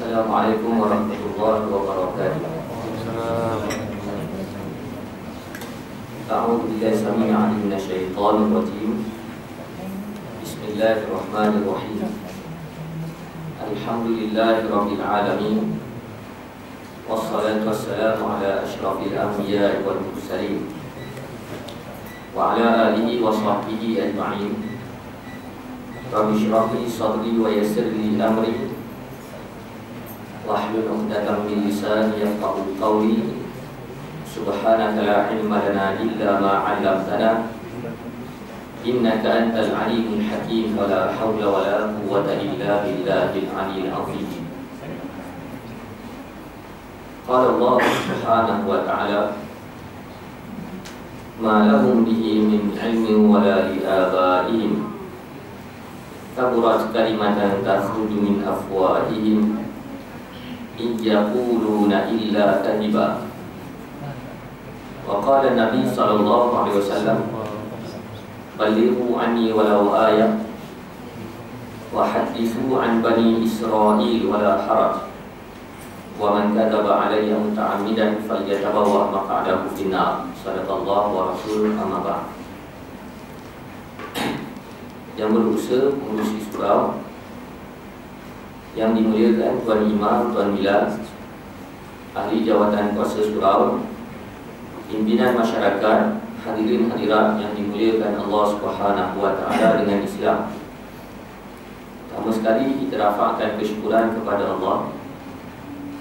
Assalamualaikum warahmatullahi wabarakatuh. A'udzu billahi samil 'alim minasyaitonir rajim. Bismillahirrahmanirrahim. Alhamdulillahirabbil alamin. Wassalatu wassalamu ala asyrafil anbiya'i wal mursalin wa ala alihi wa sahbihi ajma'in. Rabbi shrah li sadri wa yassir li amri wahlul 'uqdatam min lisani yafqahu qawli. Subhanaka la ilma lana illa ma 'allamtana innaka antal alimul hakim. Wa la hawla wa la quwwata illa billahil 'aliyyil 'azim. Qala Allah subhanahu wa ta'ala ma lahum bihi min 'ilmin wa la li abaihim kaburat kalimatan takhruju min afwahihim in yaquluna illa kadhiba. Wa qala Nabi sallallahu alaihi wasallam balighu anni walau ayah wa hadithu an bani Israil wala haraj wa man kadzaba alayya muta'ammidan falyatabawwa maq'adahu finnar. Sadaqallahu wa rasuluhu, amma ba'd. Yang berusaha mengurusi surau yang dimuliakan Tuan Imam, Tuan Bilal, ahli jawatan kuasa surau, pimpinan masyarakat, hadirin hadirat yang dimuliakan Allah Subhanahu wa ta'ala dengan Islam. Pertama sekali kita rafakkan kesyukuran kepada Allah.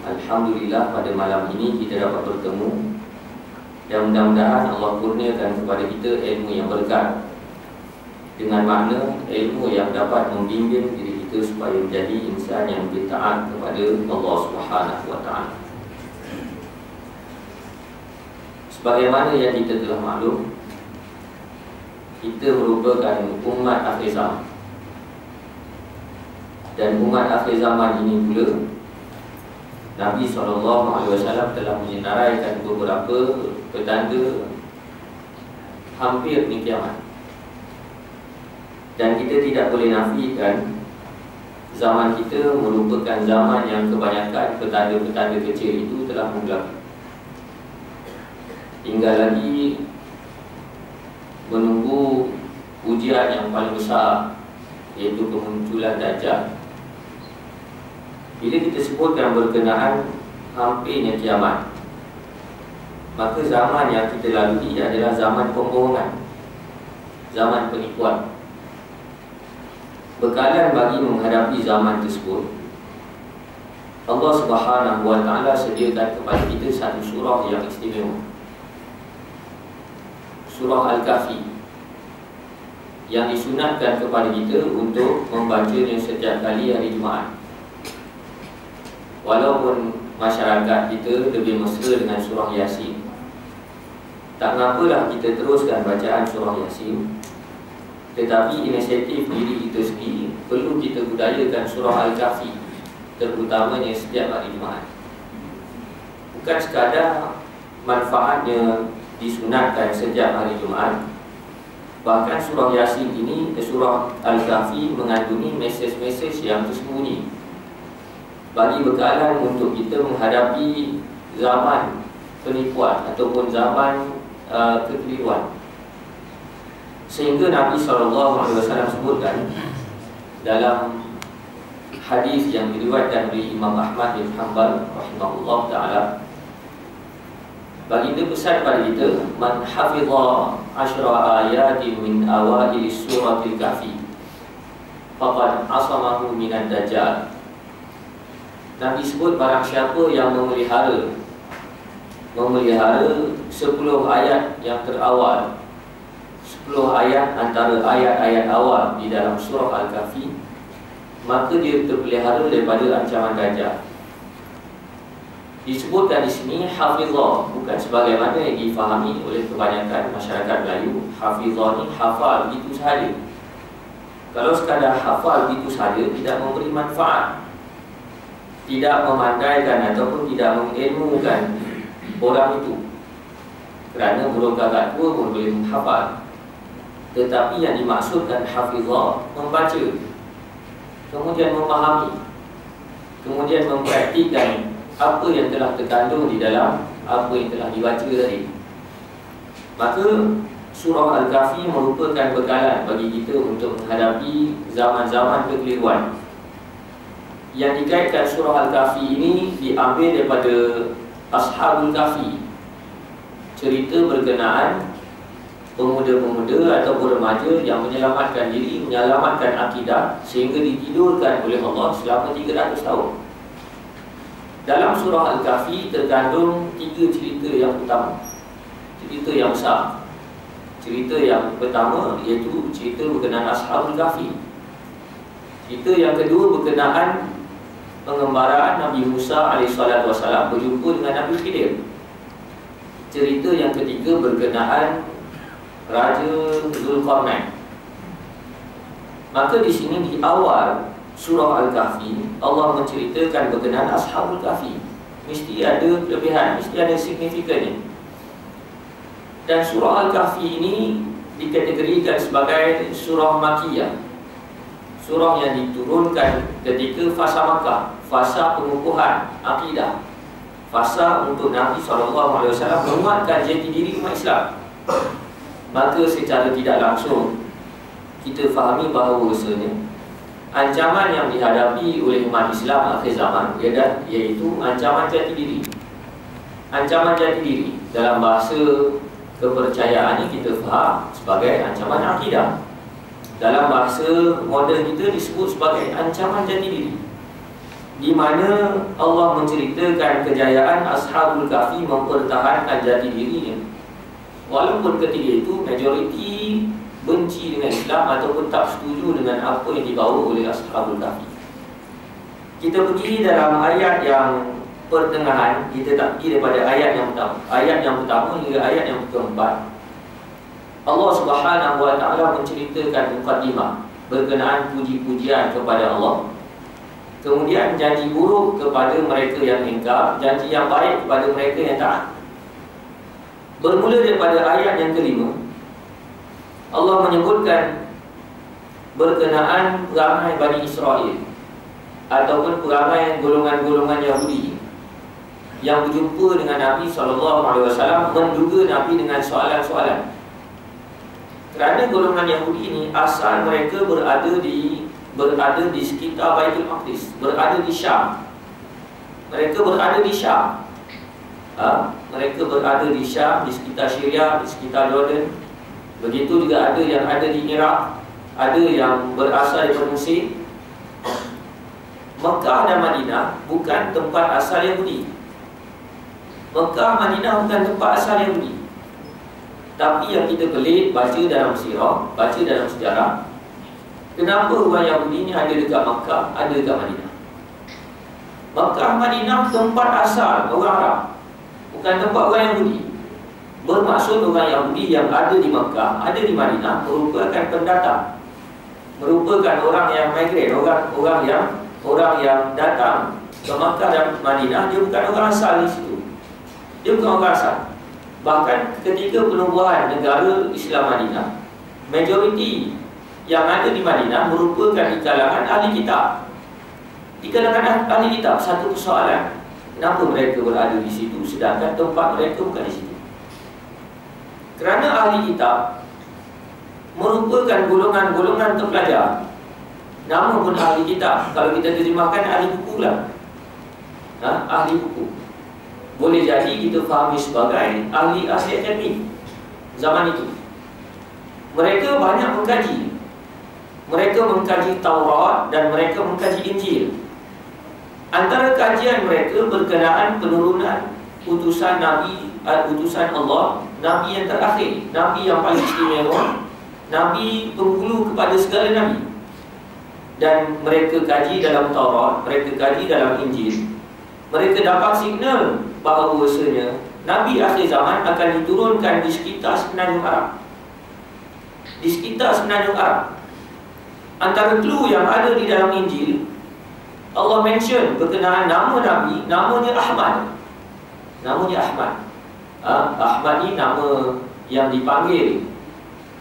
Alhamdulillah pada malam ini kita dapat bertemu, dan mudah-mudahan Allah kurniakan kepada kita ilmu yang berkat, dengan makna ilmu yang dapat membimbing diri kita supaya menjadi insan yang bertaat kepada Allah Subhanahu wa ta'ala. Sebagaimana yang kita telah maklum, kita merupakan umat akhir zaman. Dan umat akhir zaman ini pula Nabi SAW telah menyenaraikan beberapa petanda hampir ni kiamat. Dan kita tidak boleh nafikan zaman kita merupakan zaman yang kebanyakan petanda-petanda kecil itu telah berlaku. Tinggal lagi menunggu ujian yang paling besar, iaitu kemunculan Dajjal. Bila kita sebutkan berkenaan hampirnya kiamat, maka zaman yang kita lalui adalah zaman pembohongan, zaman penipuan. Bekalan bagi menghadapi zaman tersebut, Allah Subhanahu wa ta'ala sediakan kepada kita satu surah yang istimewa, Surah Al-Kahfi, yang disunatkan kepada kita untuk membacanya setiap kali hari Jumaat. Walaupun masyarakat kita lebih mesra dengan surah Yasin, tak ngapalah kita teruskan bacaan surah Yasin. Tetapi inisiatif diri kita sendiri perlu kita budayakan surah Al-Kahfi, terutamanya setiap hari Jumaat. Bukan sekadar manfaatnya disunatkan setiap hari Jumaat, bahkan surah Yasin ini, surah Al-Kahfi, mengandungi mesej-mesej yang tersembunyi bagi bekalan untuk kita menghadapi zaman penipuan ataupun zaman kekeliruan. Sehingga Nabi SAW sebutkan dalam hadis yang diriwayatkan oleh Imam Ahmad bin Hanbal rahimahullah ta'ala, baginda pesan pada kita, man hafidha asyra ayatin min awail suratil kahfi faqad asamahu minan dajjal. Nabi sebut barang siapa yang memelihara 10 ayat yang terawal, 10 ayat antara ayat-ayat awal di dalam surah Al-Kahfi, maka dia terpelihara daripada ancaman Dajjal. Disebutkan di sini hafizah, bukan sebagaimana yang difahami oleh kebanyakan masyarakat Melayu. Hafizah ni hafal begitu sahaja. Kalau sekadar hafal begitu sahaja, tidak memberi manfaat, tidak memandaikan ataupun tidak mengilmukan orang itu, kerana burung gagak tua pun boleh menghafal. Tetapi yang dimaksudkan hafizah, membaca, kemudian memahami, kemudian mempraktikkan apa yang telah terkandung di dalam apa yang telah dibaca tadi, maka surah Al-Kahfi merupakan bekalan bagi kita untuk menghadapi zaman-zaman kekeliruan. Yang dikaitkan surah Al-Kahfi ini diambil daripada Ashabul Kahfi, cerita berkenaan pemuda-pemuda atau remaja yang menyelamatkan diri, menyelamatkan akidah sehingga ditidurkan oleh Allah selama 300 tahun. Dalam surah Al-Kahfi terkandung 3 cerita yang utama, cerita yang besar. Cerita yang pertama iaitu cerita berkenaan Ashabul Kahfi. Cerita yang kedua berkenaan pengembaraan Nabi Musa AS berjumpa dengan Nabi Khidir. Cerita yang ketiga berkenaan Raja Zulkarnain. Maka di sini di awal surah Al-Kahfi Allah menceritakan berkenaan Ashabul Kahfi. Mesti ada kelebihan, mesti ada signifikannya. Dan surah Al-Kahfi ini dikategorikan sebagai surah Makkiyah, surah yang diturunkan ketika fasa Makkah, fasa pengukuhan akidah, fasa untuk Nabi SAW menguatkan jati diri umat Islam. Maka secara tidak langsung kita fahami bahawa bahawasanya ancaman yang dihadapi oleh umat Islam akhir zaman iaitu ancaman jati diri. Ancaman jati diri dalam bahasa kepercayaan ini kita faham sebagai ancaman akidah. Dalam bahasa moden kita disebut sebagai ancaman jati diri, di mana Allah menceritakan kejayaan Ashabul Kahfi mempertahankan jati dirinya. Walaupun ketika itu majoriti benci dengan Islam ataupun tak setuju dengan apa yang dibawa oleh Ashabul Kahfi. Kita pergi dalam ayat yang pertengahan, kita tak pergi daripada ayat yang pertama hingga ayat yang keempat. Allah Subhanahu wa ta'ala menceritakan mukaddimah berkenaan puji-pujian kepada Allah, kemudian janji buruk kepada mereka yang ingkar, janji yang baik kepada mereka yang taat. Bermula daripada ayat yang kelima, Allah menyebutkan berkenaan perangai Bani Israel ataupun perangai golongan-golongan Yahudi yang berjumpa dengan Nabi SAW, menduga Nabi dengan soalan-soalan. Kerana golongan Yahudi ini asal mereka berada di sekitar Baitul Maqdis, berada di Syam. Mereka berada di Syam. Mereka berada di Syam, di sekitar Syria, di sekitar Jordan. Begitu juga ada yang ada di Iraq, ada yang berasal dari Mesir. Mekah dan Madinah bukan tempat asal Yahudi. Mekah, Madinah bukan tempat asal Yahudi. Tapi yang kita pelik baca dalam sirah, baca dalam sejarah, kenapa orang Yahudi ni ada dekat Mekah, ada dekat Madinah. Mekah, Madinah tempat asal orang Arab, bukan tempat orang Yahudi. Bermaksud orang Yahudi yang ada di Mekah, ada di Madinah merupakan pendatang, merupakan orang yang migran, orang yang datang ke Mekah dan Madinah. Dia bukan orang asal di situ. Dia bukan orang asal. Bahkan ketika penubuhan negara Islam Madinah, majoriti yang ada di Madinah merupakan di kalangan ahli kitab. Di kalangan ahli kitab, satu persoalan, kenapa mereka berada di situ sedangkan tempat mereka bukan di situ? Kerana ahli kitab merupakan golongan-golongan terpelajar. Nama pun ahli kitab, kalau kita terjemahkan ahli buku lah, ahli buku. Boleh jadi kita fahami sebagai ahli akademik zaman itu. Mereka banyak mengkaji. Mereka mengkaji Taurat dan mereka mengkaji Injil. Antara kajian mereka berkenaan penurunan utusan Nabi, utusan Allah, Nabi yang terakhir, Nabi yang paling istimewa, Nabi penghulu kepada segala Nabi. Dan mereka kaji dalam Taurat, mereka kaji dalam Injil. Mereka dapat signal bahawasanya Nabi akhir zaman akan diturunkan di sekitar Semenanjung Arab. Di sekitar Semenanjung Arab. Antara clue yang ada di dalam Injil, Allah mention berkenaan nama Nabi, namanya Ahmad. Namanya Ahmad. Ahmad ni nama yang dipanggil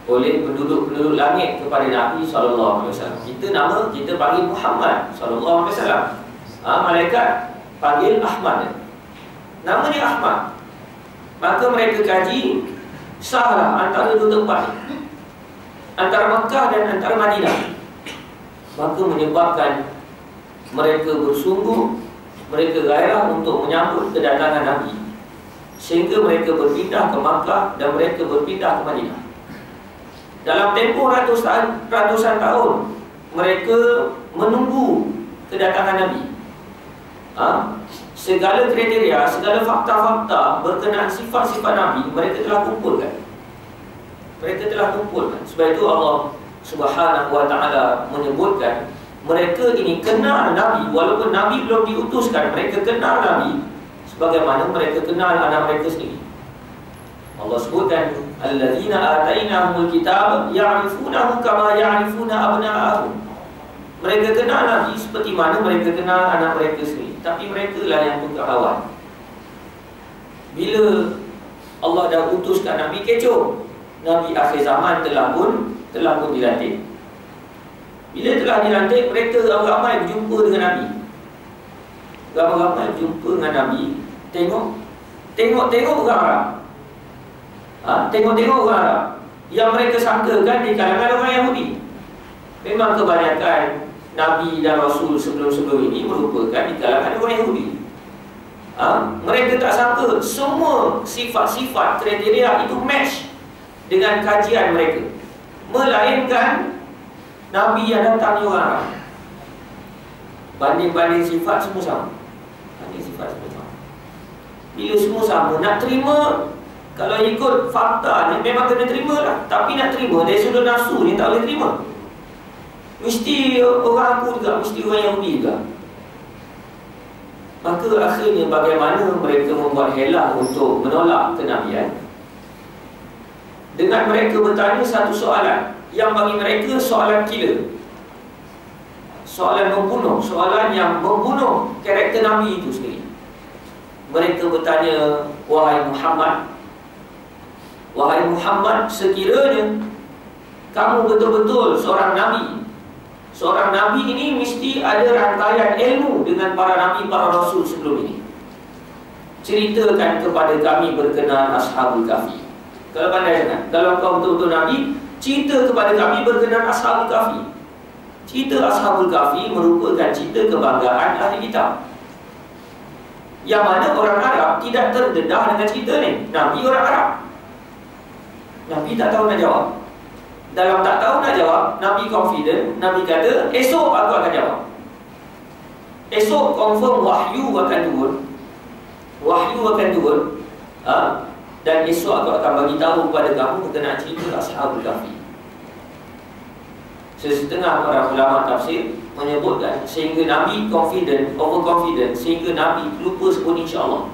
oleh penduduk-penduduk langit kepada Nabi SAW. Kita panggil Muhammad SAW. Malaikat panggil Ahmad. Namanya Ahmad. Maka mereka kaji, sahlah antara dua tempat, antara Makkah dan antara Madinah. Maka menyebabkan mereka bersungguh, mereka gairah untuk menyambut kedatangan Nabi, sehingga mereka berpindah ke Makkah dan mereka berpindah ke Madinah. Dalam tempoh ratusan tahun mereka menunggu kedatangan Nabi. Segala kriteria, segala fakta-fakta berkenaan sifat-sifat Nabi mereka telah kumpulkan. Sebab itu Allah Subhanahu wa ta'ala menyebutkan mereka ini kenal Nabi, walaupun Nabi belum diutuskan. Mereka kenal Nabi sebagaimana mereka kenal anak mereka sendiri. Allah sebutkan, alladzina atainahumul kitab ya'rifunahu kama ya'rifuna abna'ahum. Mereka kenal Nabi seperti mana mereka kenal anak mereka sendiri. Tapi mereka lah yang tukar lawan. Bila Allah dah utuskan Nabi, kecoh. Nabi akhir zaman telah pun dilantik. Bila telah dilantik, mereka ramai berjumpa dengan Nabi. Ramai berjumpa dengan Nabi. Tengok orang Arab. Tengok orang Arab yang mereka sangkakan di kalangan orang Yahudi. Memang kebanyakan Nabi dan Rasul sebelum-sebelum ini merupakan di kalangan orang Yahudi. Mereka tak sangka semua sifat-sifat kriteria itu match dengan kajian mereka, melainkan Nabi yang datang di orang Arab. Banding-banding sifat semua sama. Bila semua sama, nak terima, kalau ikut fakta ni memang kena terima lah. Tapi nak terima dari sudut nafsu ni tak boleh terima. Mesti orang aku juga, mesti orang Yahudi juga. Maka akhirnya bagaimana mereka membuat helah untuk menolak kenabian? Dengan mereka bertanya satu soalan yang bagi mereka soalan killer, soalan membunuh, soalan yang membunuh karakter Nabi itu sendiri. Mereka bertanya, wahai Muhammad, sekiranya kamu betul-betul seorang Nabi, seorang Nabi ini mesti ada rangkaian ilmu dengan para Nabi, para Rasul sebelum ini. Ceritakan kepada kami berkenaan Ashabul Kahfi. Kalau pandai sangat, kalau kau betul-betul Nabi, cerita kepada kami berkenaan Ashabul Kahfi. Cerita Ashabul Kahfi merupakan cerita kebanggaan ahli kitab, yang mana orang Arab tidak terdedah dengan cerita ni. Nabi orang Arab, Nabi tak tahu nak jawab. Dalam tak tahu nak jawab, Nabi confident. Nabi kata, esok aku akan jawab. Esok confirm wahyu akan turun. Dan esok aku akan bagi tahu kepada kamu berkenaan cerita Ashabul Kahfi. Sesetengah para ulama tafsir menyebutkan sehingga Nabi confident, overconfident, sehingga Nabi lupa sebut insya-Allah.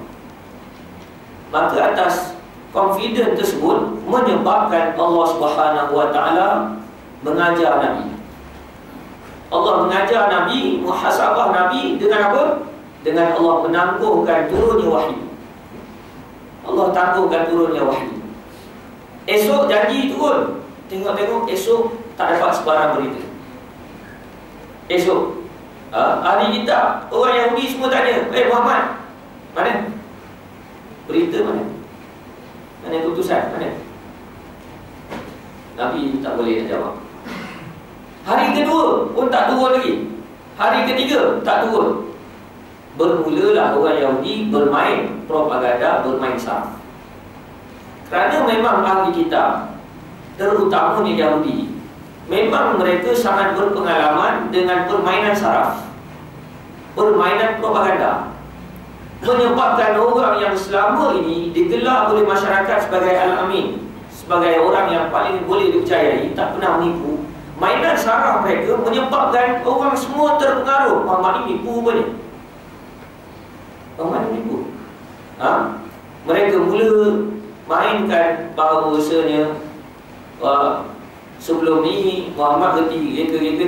Maka atas confident tersebut menyebabkan Allah Subhanahu wa ta'ala mengajar Nabi. Allah mengajar Nabi, muhasabah Nabi dengan apa? Dengan Allah menangguhkan turunnya wahyu. Allah tangguhkan turunnya wahyu. Esok janji turun. Tengok-tengok esok tak dapat sebarang berita. Esok ahli kitab, orang Yahudi semua tanya, Muhammad, mana berita, mana keputusan, mana? Nabi tak boleh nak jawab. Hari kedua pun tak turun lagi. Hari ketiga tak turun. Bermulalah orang Yahudi bermain propaganda, bermain saraf. Kerana memang ahli kitab, terutamanya Yahudi, memang mereka sangat berpengalaman dengan permainan saraf, permainan propaganda, menyebabkan orang yang selama ini digelar oleh masyarakat sebagai Al-Amin, sebagai orang yang paling boleh dipercayai, tak pernah menipu. Mainan saraf mereka menyebabkan orang semua terpengaruh. Muhammad ini menipu rupanya. Muhammad menipu. Mereka mula mainkan bahawasanya sebelum ni Muhammad reka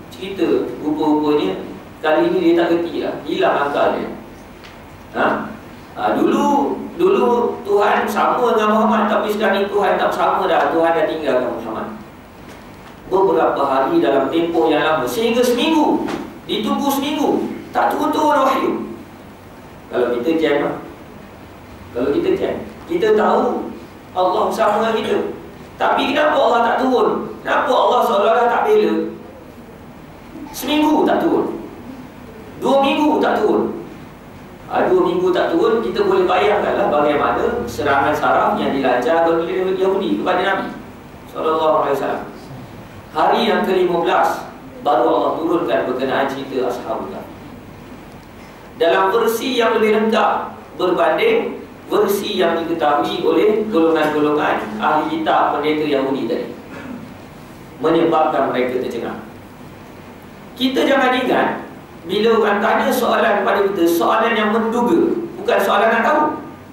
cerita rupa-rupanya kali ni dia tak reti lah, hilang akal dia. Dulu Tuhan sama dengan Muhammad, tapi sekarang ni Tuhan tak sama dah. Tuhan dah tinggalkan Muhammad beberapa hari dalam tempoh yang lama, sehingga seminggu, ditunggu seminggu Tak turun-turun wahyu. Kalau kita jam lah. Kalau kita jam, kita tahu Allah sama dengan kita. Tapi kenapa Allah tak turun? Kenapa Allah seolah-olah tak bela? Seminggu tak turun, 2 minggu tak turun. 2 minggu tak turun, kita boleh bayangkanlah bagaimana serangan saraf yang dilancar oleh Yahudi kepada Nabi SAW. Hari yang ke-15 baru Allah turunkan berkenaan cerita Ashabul Kahfi dalam versi yang lebih lengkap berbanding versi yang diketahui oleh golongan-golongan ahli kitab pendeta Yahudi tadi, menyebabkan mereka tercengang. Kita jangan ingat bila orang tanya soalan pada kita, soalan yang menduga, bukan soalan nak tahu,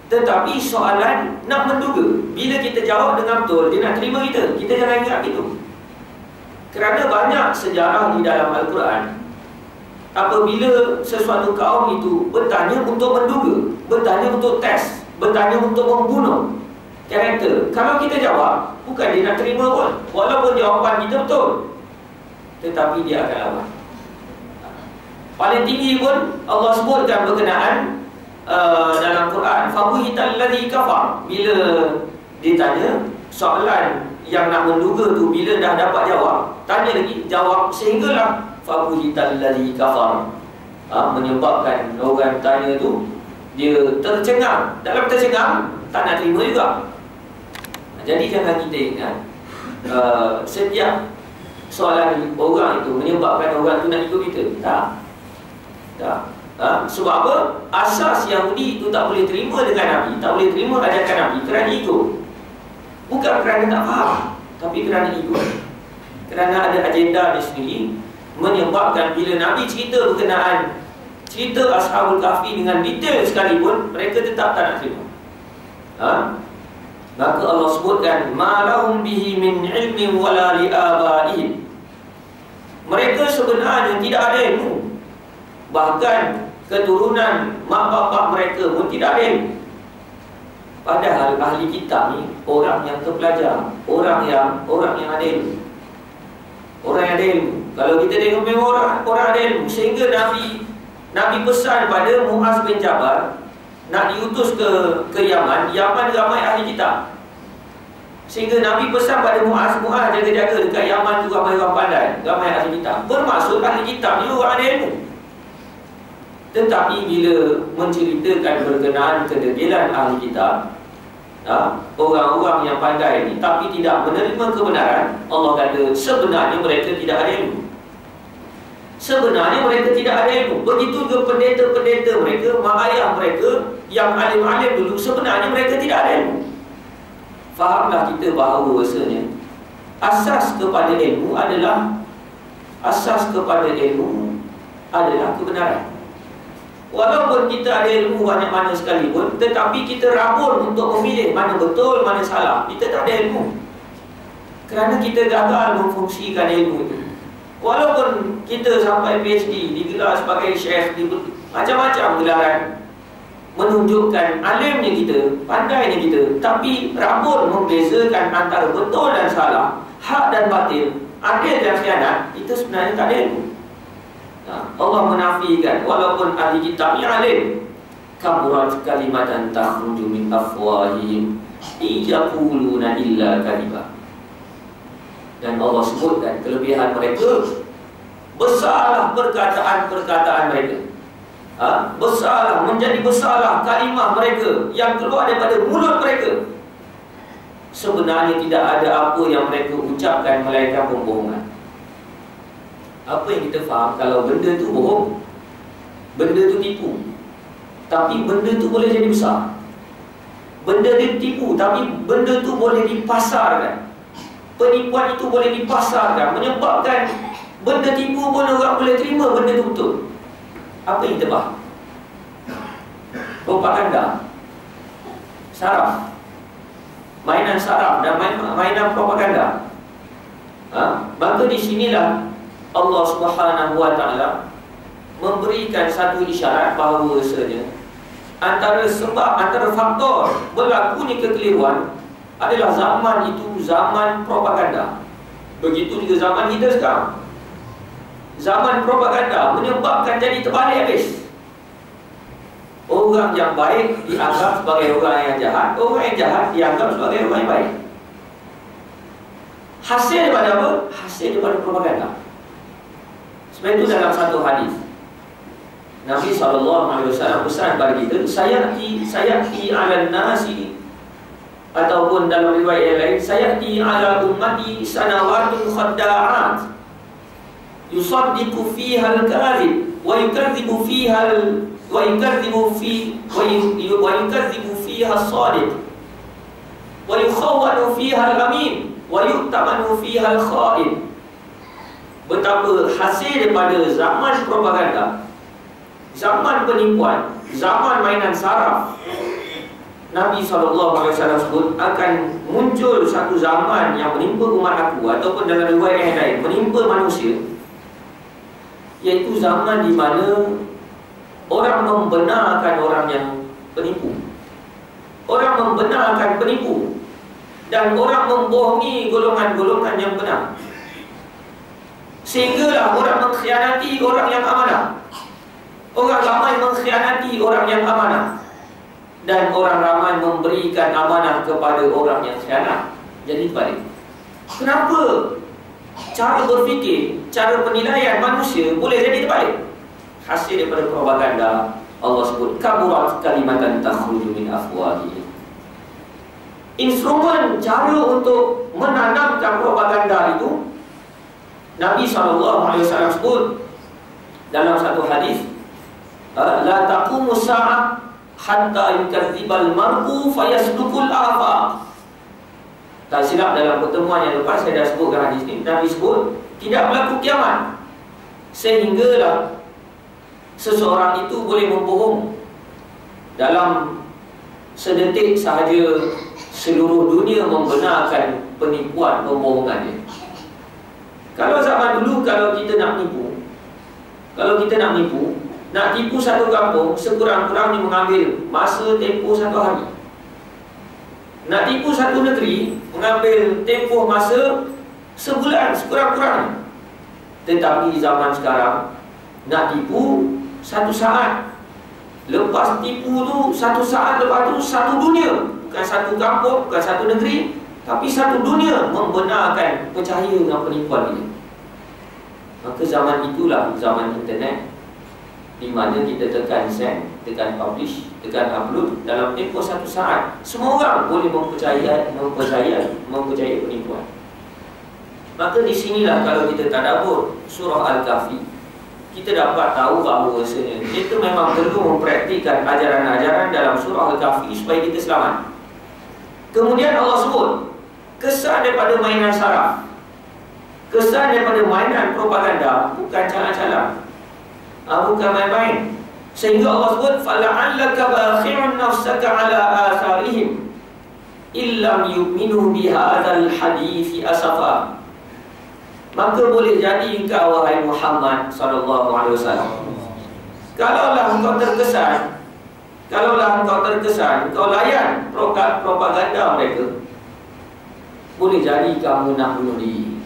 tetapi soalan nak menduga. Bila kita jawab dengan betul, dia nak terima kita. Kita jangan ingat itu. Kerana banyak sejarah di dalam Al-Quran, apabila sesuatu kaum itu bertanya untuk menduga, bertanya untuk tes, bertanya untuk membunuh karakter, kalau kita jawab, bukan dia nak terima pun, walaupun jawapan kita betul, tetapi dia akan lawan. Paling tinggi pun Allah sebutkan berkenaan dalam Quran, fabuhital ladzi kafar. Bila ditanya soalan yang nak menduga tu, bila dah dapat jawab, tanya lagi, jawab, sehinggalah fabuhital ladzi kafar, menyebabkan orang tanya tu dia tercengang. Dalam tercengang, tak nak terima juga. Jadi jangan kita ingat setiap soalan orang itu menyebabkan orang tu nak ikut kita. Tak. Sebab apa? Asas Yahudi itu tak boleh terima dengan Nabi, tak boleh terima ajakan Nabi kerana ego. Bukan kerana tak faham, tapi kerana ego. Kerana ada agenda dia sendiri, menyebabkan bila Nabi cerita berkenaan cerita Ashabul Kahfi dengan detail sekalipun, mereka tetap tak nak terima. Maka Allah sebutkan, ma lahum bihi min ilmin wala li abaihim. Mereka sebenarnya tidak ada ilmu, bahkan keturunan mak bapak mereka pun tidak ada ilmu. Padahal ahli kitab ni orang yang terpelajar, orang yang ada ilmu. Orang yang ada ilmu. Kalau kita tengok memang orang ada ilmu, sehingga Nabi pesan pada Muaz bin Jabal nak diutus ke Yaman. Yaman ramai ahli kitab, sehingga Nabi pesan pada Muaz jaga-jaga dekat Yaman tu ramai orang pandai, ramai ahli kitab. Bermaksud ahli kitab ni orang ada ilmu. Tetapi bila menceritakan berkenaan kedegilan ahli kitab, orang-orang yang pandai ni tapi tidak menerima kebenaran, Allah kata sebenarnya mereka tidak ada ilmu. Sebenarnya mereka tidak ada ilmu. Begitu juga pendeta-pendeta mereka, mak ayah mereka yang alim-alim dulu, sebenarnya mereka tidak ada ilmu. Fahamlah kita bahawa bahasanya asas kepada ilmu adalah kebenaran. Walaupun kita ada ilmu banyak mana sekalipun, tetapi kita rabun untuk memilih mana betul, mana salah, kita tak ada ilmu. Kerana kita gagal memfungsikan ilmu itu. Walaupun kita sampai PhD, digelar sebagai syekh, macam-macam gelaran, menunjukkan alimnya kita, pandainya kita, tapi rabun membezakan antara betul dan salah, hak dan batil, adil dan khianat, itu sebenarnya tak ada ilmu. Allah menafikan, walaupun ahli kitab ni alim, kaburat kalimatan takhruju min afwahihim iyaquluna illa kadhiba. Dan Allah sebutkan kelebihan mereka, besarlah perkataan-perkataan mereka, besarlah, menjadi besarlah kalimah mereka yang keluar daripada mulut mereka. Sebenarnya tidak ada apa yang mereka ucapkan melainkan pembohongan. Apa yang kita faham, kalau benda tu bohong, benda tu tipu, tapi benda tu boleh jadi besar. Benda dia tipu, tapi benda tu boleh dipasarkan. Penipuan itu boleh dipasarkan, menyebabkan benda tipu pun orang boleh terima benda tu betul. Apa yang kita faham? Propaganda, saraf, mainan saraf dan mainan propaganda. Maka di sinilah Allah Subhanahu wa Ta'ala memberikan satu isyarat bahawa antara faktor berlakunya kekeliruan adalah zaman itu zaman propaganda. Begitu juga zaman kita sekarang. zaman propaganda menyebabkan jadi terbalik habis. Orang yang baik dianggap sebagai orang yang jahat, orang yang jahat dianggap sebagai orang yang baik. Hasil daripada apa? Hasil daripada propaganda. Sebab itu dalam satu hadis Nabi SAW pesan kepada kita, sayati ala nasi, ataupun dalam riwayat yang lain, sayati ala ummati sanawatun khadda'at yusaddiqu fiha al-kadhib wa yukadzibu fiha wa yukadzibu fiha as-sadiq wa yukhawwanu fiha al-amin wa yu'tamanu fiha al-kha'in. Betapa hasil daripada zaman propaganda, zaman penipuan, zaman mainan saraf, Nabi SAW sebut akan muncul satu zaman yang menimpa umat aku, ataupun dalam riwayat yang lain menimpa manusia, iaitu zaman di mana orang membenarkan orang yang penipu, orang membenarkan penipu, dan orang membohongi golongan-golongan yang benar, sehinggalah orang mengkhianati orang yang amanah. Orang ramai mengkhianati orang yang amanah, dan orang ramai memberikan amanah kepada orang yang khianat. Jadi terbalik. Kenapa cara berfikir, cara penilaian manusia boleh jadi terbalik? Hasil daripada propaganda. Allah sebut kaburat kalimatan takhruju min afwahihim. Instrumen cara untuk menanamkan propaganda itu, Nabi SAW sebut dalam satu hadis, la taqumu sa'ah hatta yukadzibal mar'u fayasduqul afaq. Tak silap dalam pertemuan yang lepas saya dah sebutkan hadis ini. Nabi sebut tidak berlaku kiamat sehinggalah seseorang itu boleh membohong dalam sedetik sahaja seluruh dunia membenarkan penipuan pembohongan dia. Kalau zaman dulu, kalau kita nak nipu, nak tipu satu kampung, sekurang-kurangnya mengambil masa tempoh satu hari. Nak tipu satu negeri, mengambil tempoh masa sebulan sekurang-kurangnya. Tetapi zaman sekarang, nak tipu satu saat, lepas tipu tu satu saat, lepas tu satu dunia. Bukan satu kampung, bukan satu negeri, tapi satu dunia membenarkan, percaya dengan penipuan ini. Maka zaman itulah zaman internet, di mana kita tekan send, tekan publish, tekan upload, dalam tempoh satu saat semua orang boleh mempercayai penipuan. Maka di sinilah kalau kita tadabbur surah Al-Kahfi, kita dapat tahu bahawa kita memang perlu mempraktikkan ajaran-ajaran dalam surah Al-Kahfi supaya kita selamat. Kemudian Allah sebut kesan daripada mainan saraf, kesan daripada mainan propaganda, bukan calang-calang, bukan main-main. Sehingga Allah sebut fala'allaka bakhi'un nafsaka 'ala atharihim illam yu'minu bihadzal hadithi asafa. Maka boleh jadi engkau, wahai Muhammad sallallahu alaihi wasallam, kalaulah engkau terkesan, kau layan propaganda mereka, boleh jadi kamu nak bunuh diri.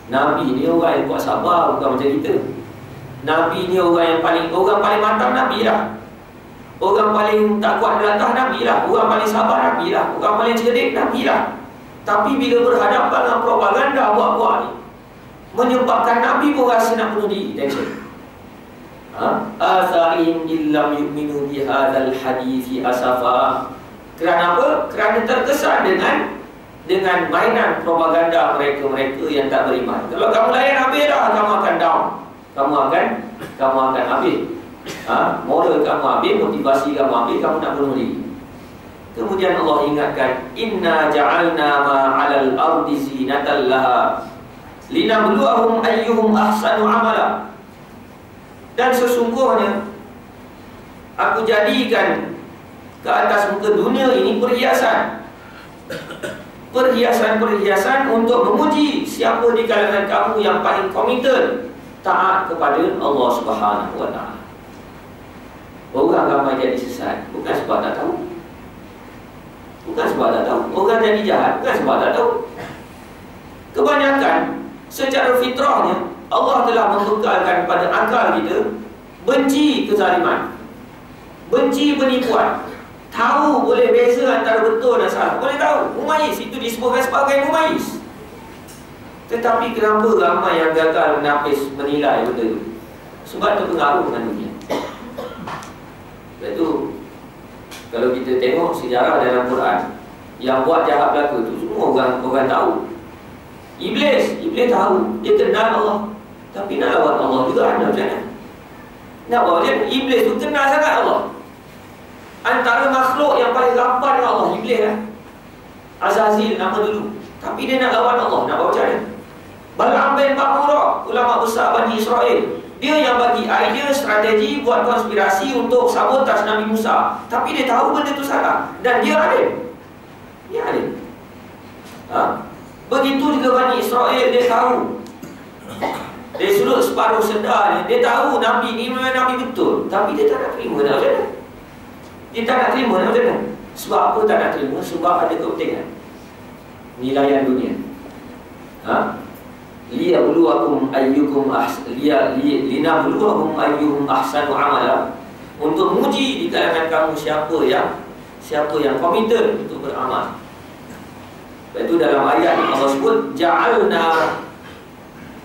Nabi ni orang yang kuat sabar, bukan macam kita. Nabi ni orang paling matang Nabi lah. Orang paling tak kuat belatah Nabi lah. Orang paling sabar Nabi lah. Orang paling cerdik Nabi lah. Tapi bila berhadapan dengan propaganda buat-buat ni, menyebabkan Nabi pun rasa nak bunuh diri. Atharin illam yu'minu bihadzal hadithi asafa. Kerana apa? Kerana terkesan dengan mainan propaganda mereka-mereka yang tak beriman. Kalau kamu layan habis dah, kamu akan down. Kamu akan habis. Moral kamu habis, motivasi kamu habis, kamu nak bunuh diri. Kemudian Allah ingatkan, inna ja'alna ma 'alal ardi zinatan laha linabluwahum ayyuhum ahsanu amala. Dan sesungguhnya aku jadikan ke atas muka dunia ini perhiasan untuk memuji siapa di kalangan kamu yang paling komited taat kepada Allah Subhanahu wa taala. Orang ramai jadi sesat bukan sebab tak tahu. Orang jadi jahat bukan sebab tak tahu. Kebanyakan secara fitrahnya Allah telah membekalkan pada akal kita benci kezaliman, benci penipuan, tahu boleh beza antara betul dan salah, boleh tahu. Mumayyiz itu disebutkan sebagai mumayyiz. Tetapi kenapa ramai yang gagal menapis menilai benda itu? Sebab terpengaruh dengan dunia. Sebab itu kalau kita tengok sejarah dalam Quran, yang buat jahat belaka itu semua orang tahu. Iblis tahu, dia kenal Allah, tapi nak lawan Allah juga ada macam mana? Nak buat macam mana? Iblis tu kenal sangat Allah. Antara makhluk yang paling rapat dengan Allah, Iblis lah. Azazil nama dulu. Tapi dia nak lawan Allah, nak buat macam mana? Balaam bin Ba'ura, ulama besar Bani Israel, dia yang bagi idea strategi buat konspirasi untuk sabotaj Nabi Musa. Tapi dia tahu benda tu salah, dan dia alim. Dia alim. Begitu juga Bani Israel, dia tahu. Dari sudut separuh sedarnya, dia tahu Nabi ni memang Nabi betul, tapi dia tak nak terima. Nak macam mana? Dia tak nak terima, nak macam mana? Sebab apa tak nak terima? Sebab ada kepentingan nilaian dunia. Liyabluwakum ayyukum linabluwakum ayyuhum ahsanu amala. Untuk menguji di kalangan kamu siapa yang komited untuk beramal. Itu dalam ayat Allah sebut ja'alna.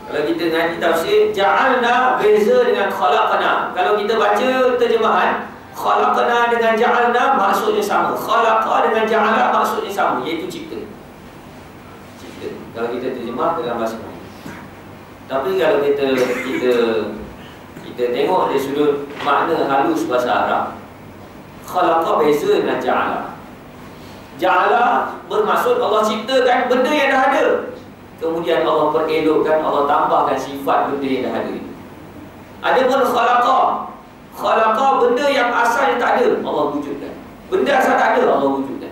Kalau kita ngaji tafsir, ja'alna beza dengan khalaqna. Kalau kita baca terjemahan, khalaqna dengan ja'alna maksudnya sama, khalaqa dengan ja'ala maksudnya sama, iaitu cipta. Kalau kita terjemah dalam bahasa Melayu. Tapi kalau kita tengok dari sudut makna halus bahasa Arab, khalaqa beza dengan ja'ala. Ja'ala bermaksud Allah ciptakan benda yang dah ada, kemudian Allah perelokkan, Allah tambahkan sifat benda yang dah ada. Adapun khalaqa benda yang asalnya tak ada, Allah wujudkan. Benda asal tak ada, Allah wujudkan.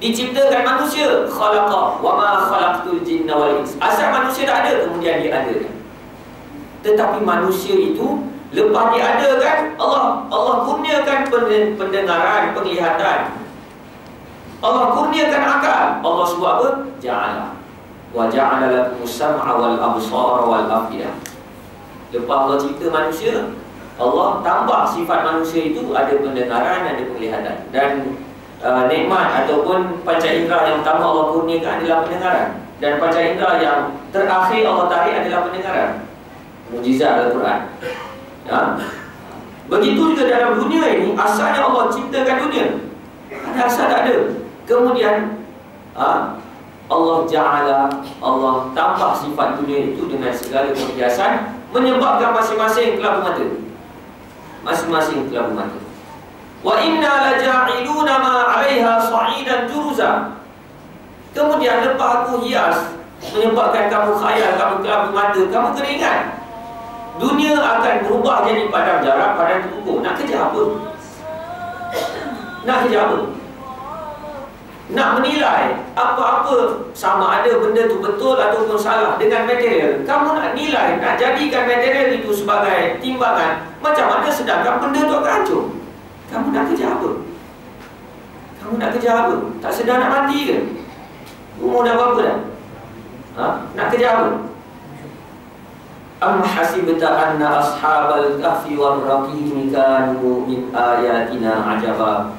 Diciptakan manusia, khalaqa wa ma khalaqtul jinna wal ins. Asal manusia tak ada, kemudian diadakan. Tetapi manusia itu lepas diadakan, Allah kurniakan pendengaran, penglihatan. Allah kurniakan akal. Allah sebut apa? Ja'ala. Wa ja'ala lakumus sam'a wal absara wal afidah. Lepas Allah cipta manusia, Allah tambah sifat manusia itu ada pendengaran, ada penglihatan. Dan nikmat ataupun panca indera yang pertama Allah kurniakan adalah pendengaran, dan panca indera yang terakhir Allah tarik adalah pendengaran. Mukjizat Al-Quran. Begitu juga dalam dunia ini, asalnya Allah ciptakan dunia, ada asal tak ada. Kemudian Allah ja'ala, Allah tambah sifat dunia itu dengan segala perhiasan, menyebabkan masing-masing kelabu mata. Masing-masing kelabu mata. Wa inna laja'iluna ma 'alaiha sa'idan juruza. Kemudian lepas aku hias, menyebabkan kamu khayal, kamu kelabu mata, kamu kena ingat, dunia akan berubah jadi padang jarak, padang terkukur. Nak kerja apa? Nak kerja apa? Nak menilai apa-apa, sama ada benda tu betul ataupun salah dengan material. Kamu nak nilai, nak jadikan material itu sebagai timbangan, macam mana sedangkan benda tu akan hancur. Kamu nak kerja apa? Kamu nak kerja apa? Tak sedar nak mati ke? Umur dah berapa dah? Nak kerja apa? Am hasibta anna ashabal kahfi wal raqim kanu min ayatina ajaba.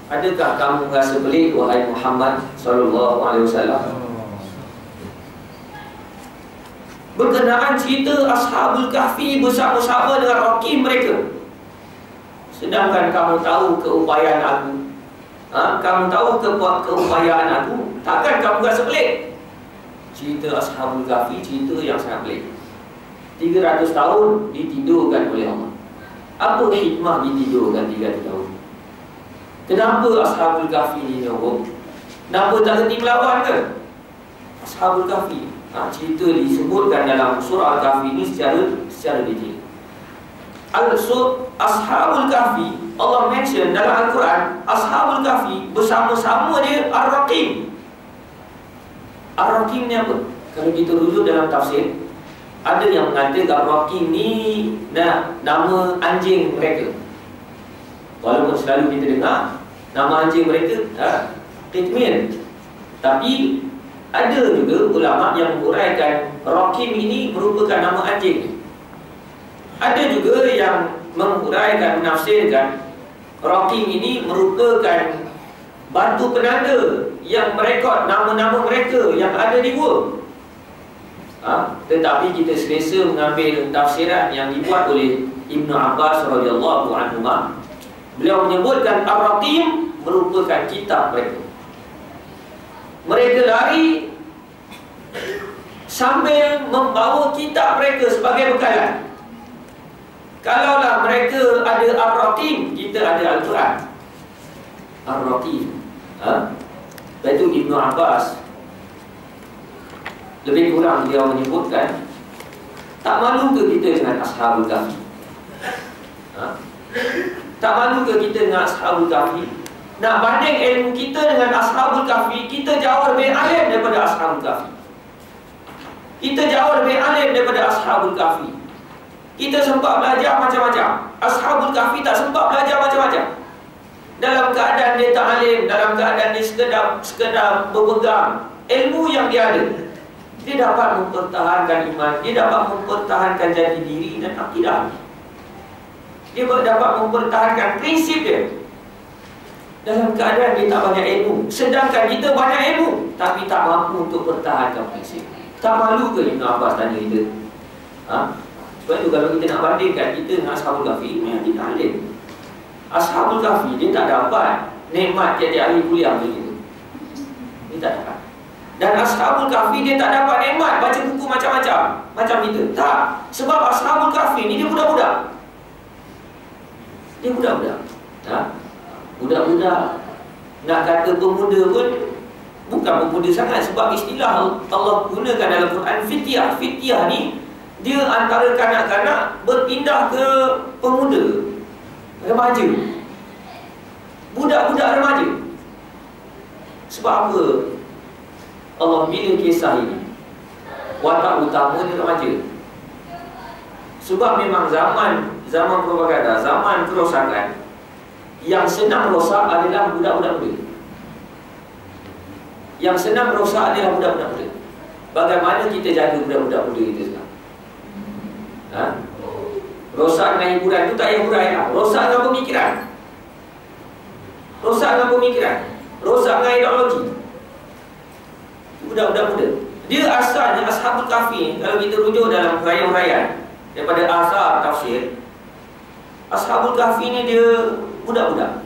Adakah kamu rasa pelik, wahai Muhammad sallallahu alaihi wasallam, berkenaan cerita ashabul kahfi bersama-sama dengan raqim mereka? Sedangkan kamu tahu keupayaan aku, kamu tahu keupayaan aku, takkan kamu rasa pelik? Cerita ashabul kahfi cerita yang sangat pelik. 300 tahun ditidurkan oleh Allah. Apa hikmah ditidurkan 300 tahun? Kenapa ashabul kahfi ni nyobok? Kenapa tak henti melawan ke? Ashabul kahfi, cerita disebutkan dalam surah Al-Kahfi ini secara detail. Ashabul kahfi, Allah mention dalam Al-Quran, ashabul kahfi bersama-sama dia Ar-Raqim. Ar-Raqim ni apa? Kalau kita rujuk dalam tafsir, ada yang mengatakan Ar-Raqim ni nama anjing mereka. Walaupun selalu kita dengar nama anjing mereka Qitmir, tapi Ada juga ulama yang menguraikan Rakim ini merupakan nama anjing. Ada juga yang menguraikan, menafsirkan Rakim ini merupakan batu penanda yang merekod nama-nama mereka yang ada di gua. Tetapi kita selesa mengambil tafsiran yang dibuat oleh Ibnu Abbas radhiyallahu anhu. Beliau menyebutkan Ar-Raqim merupakan kitab mereka. Mereka lari sambil membawa kitab mereka sebagai bekalan. Kalaulah mereka ada Ar-Raqim, kita ada Al-Quran. Ar-Raqim. Itu Ibnu Abbas lebih kurang dia menyebutkan, tak malu ke kita dengan Ashabul Kahfi? Tak malu ke kita dengan Ashabul Kahfi? Nak banding ilmu kita dengan Ashabul Kahfi, kita jauh lebih alim daripada Ashabul Kahfi. Kita jauh lebih alim daripada Ashabul Kahfi. Kita sempat belajar macam-macam. Ashabul Kahfi tak sempat belajar macam-macam. Dalam keadaan dia tak alim, dalam keadaan dia sekedar berpegang ilmu yang dia ada, dia dapat mempertahankan iman, dia dapat mempertahankan jati diri dan akidah. Dia dapat mempertahankan prinsip dia dalam keadaan dia tak banyak ilmu. Sedangkan kita banyak ilmu tapi tak mampu untuk pertahankan prinsip. Tak malu ke Ibn Abbas tanya kita? Sebab itu kalau kita nak bandingkan kita dengan Ashabul Kahfi, memang kita alim. Ashabul Kahfi dia tak dapat nikmat tiap-tiap hari kuliah macam kita. Dia tak dapat. Dan Ashabul Kahfi dia tak dapat nikmat baca buku macam-macam macam kita. Tak. Sebab Ashabul Kahfi ni dia budak-budak. Dia budak-budak. Budak-budak. Nak kata pemuda pun bukan pemuda sangat, sebab istilah Allah gunakan dalam Quran fitiah. Fitiah ni dia antara kanak-kanak berpindah ke pemuda, remaja. Budak-budak remaja. Sebab apa Allah bila kisah ini? Watak utama dia remaja. Sebab memang zaman propaganda, zaman kerosakan, yang senang rosak adalah budak-budak muda. Yang senang rosak adalah budak-budak muda. Bagaimana kita jaga budak-budak muda kita sekarang? Rosak dengan hiburan itu tak hiburan, rosak dengan pemikiran. Rosak dengan pemikiran, rosak dengan ideologi. Budak-budak muda. Dia asalnya Ashabul Kahfi, kalau kita rujuk dalam huraian-huraian daripada asar tafsir, Ashabul Kahfi ni dia budak-budak,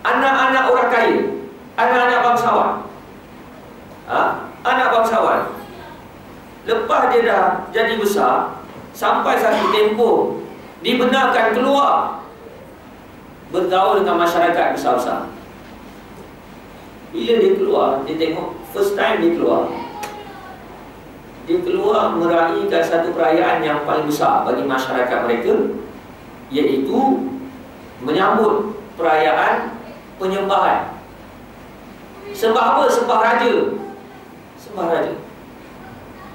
anak-anak orang kaya, anak-anak bangsawan. Anak bangsawan. Lepas dia dah jadi besar, sampai satu tempoh dibenarkan keluar bergaul dengan masyarakat besar-besar. Bila dia keluar, dia tengok first time dia keluar meraihkan satu perayaan yang paling besar bagi masyarakat mereka, iaitu menyambut perayaan penyembahan. Sembah apa? Sembah raja. Sembah raja.